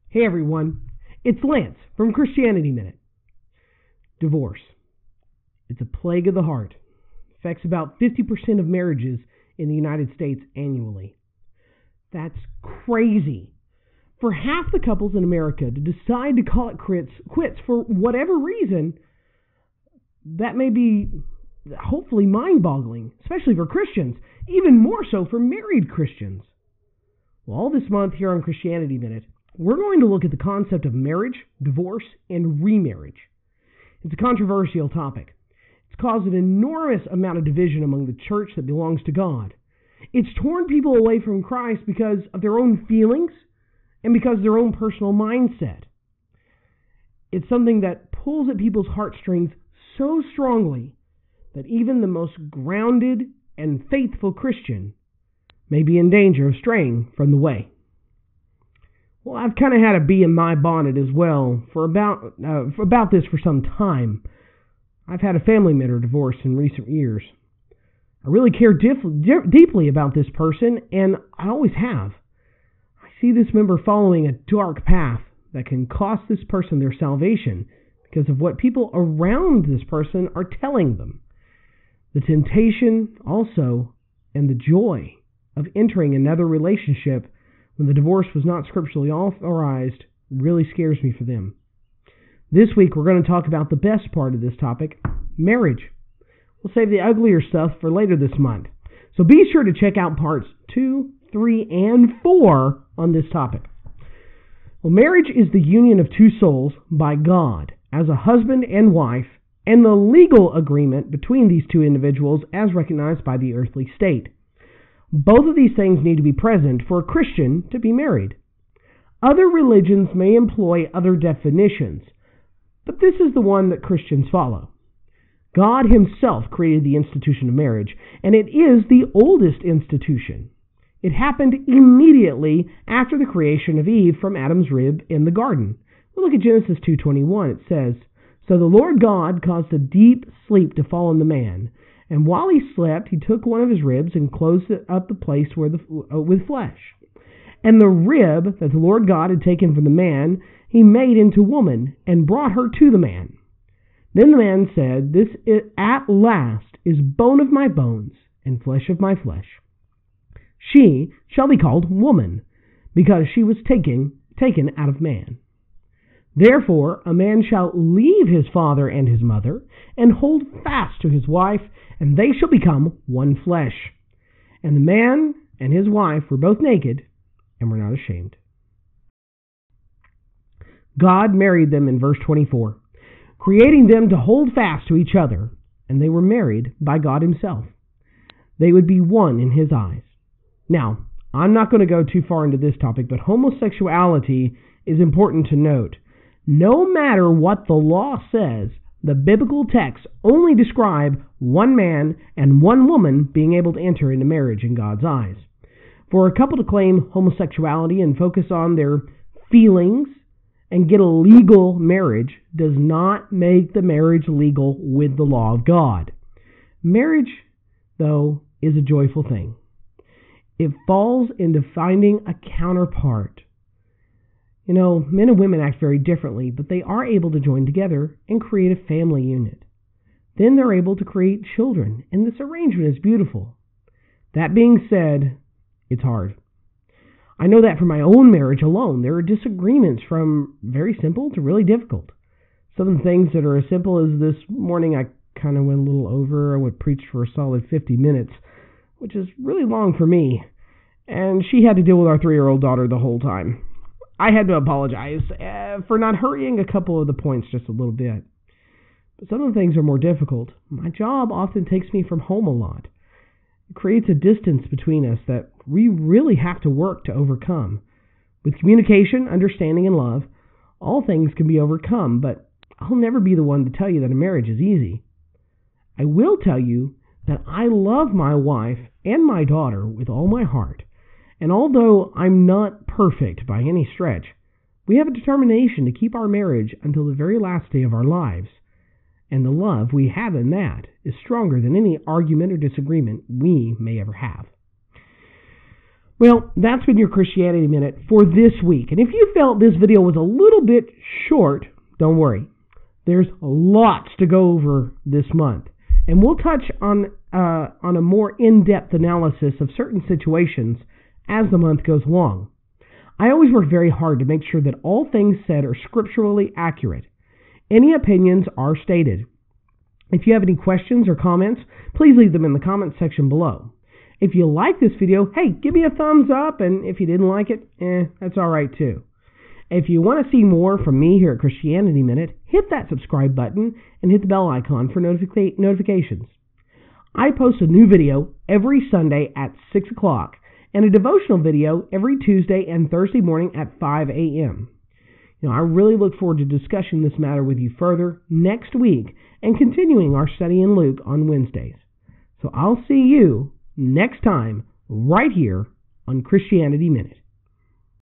Hey everyone, it's Lance from Christianity Minute. Divorce. It's a plague of the heart. It affects about 50% of marriages in the United States annually. That's crazy. For half the couples in America to decide to call it quits for whatever reason, that may be hopefully mind-boggling, especially for Christians, even more so for married Christians. Well, all this month here on Christianity Minute, we're going to look at the concept of marriage, divorce, and remarriage. It's a controversial topic. It's caused an enormous amount of division among the church that belongs to God. It's torn people away from Christ because of their own feelings and because of their own personal mindset. It's something that pulls at people's heartstrings so strongly that even the most grounded and faithful Christian may be in danger of straying from the way. Well, I've kind of had a bee in my bonnet as well for about this for some time. I've had a family member divorce in recent years. I really care deeply about this person, and I always have. I see this member following a dark path that can cost this person their salvation because of what people around this person are telling them. The temptation also and the joy of entering another relationship when the divorce was not scripturally authorized really scares me for them. This week we're going to talk about the best part of this topic, marriage. We'll save the uglier stuff for later this month. So be sure to check out parts 2, 3, and 4 on this topic. Well, marriage is the union of two souls by God as a husband and wife, and the legal agreement between these two individuals as recognized by the earthly state. Both of these things need to be present for a Christian to be married. Other religions may employ other definitions, but this is the one that Christians follow. God himself created the institution of marriage, and it is the oldest institution. It happened immediately after the creation of Eve from Adam's rib in the garden. We'll look at Genesis 2:21. It says, "So the Lord God caused a deep sleep to fall on the man, and while he slept, he took one of his ribs and closed up the place with flesh. And the rib that the Lord God had taken from the man, he made into woman and brought her to the man. Then the man said, This at last is bone of my bones and flesh of my flesh. She shall be called woman, because she was taken out of man. Therefore, a man shall leave his father and his mother, and hold fast to his wife, and they shall become one flesh. And the man and his wife were both naked, and were not ashamed." God married them in verse 24, creating them to hold fast to each other, and they were married by God himself. They would be one in his eyes. Now, I'm not going to go too far into this topic, but homosexuality is important to note. No matter what the law says, the biblical texts only describe one man and one woman being able to enter into marriage in God's eyes. For a couple to claim homosexuality and focus on their feelings and get a legal marriage does not make the marriage legal with the law of God. Marriage, though, is a joyful thing. It falls into finding a counterpart. You know, men and women act very differently, but they are able to join together and create a family unit. Then they're able to create children, and this arrangement is beautiful. That being said, it's hard. I know that from my own marriage alone. There are disagreements from very simple to really difficult. Some of the things that are as simple as this morning, I kind of went a little over. I would preach for a solid 50 minutes, which is really long for me. And she had to deal with our 3-year-old daughter the whole time. I had to apologize for not hurrying a couple of the points just a little bit. But some of the things are more difficult. My job often takes me from home a lot. It creates a distance between us that we really have to work to overcome. With communication, understanding, and love, all things can be overcome, but I'll never be the one to tell you that a marriage is easy. I will tell you that I love my wife and my daughter with all my heart. And although I'm not perfect by any stretch, we have a determination to keep our marriage until the very last day of our lives. And the love we have in that is stronger than any argument or disagreement we may ever have. Well, that's been your Christianity Minute for this week. And if you felt this video was a little bit short, don't worry. There's lots to go over this month. And we'll touch on a more in-depth analysis of certain situations as the month goes along. I always work very hard to make sure that all things said are scripturally accurate. Any opinions are stated. If you have any questions or comments, please leave them in the comment section below. If you like this video, hey, give me a thumbs up, and if you didn't like it, that's all right too. If you want to see more from me here at Christianity Minute, hit that subscribe button and hit the bell icon for notifications. I post a new video every Sunday at 6 o'clock and a devotional video every Tuesday and Thursday morning at 5 a.m. I really look forward to discussing this matter with you further next week and continuing our study in Luke on Wednesdays. So I'll see you next time right here on Christianity Minute.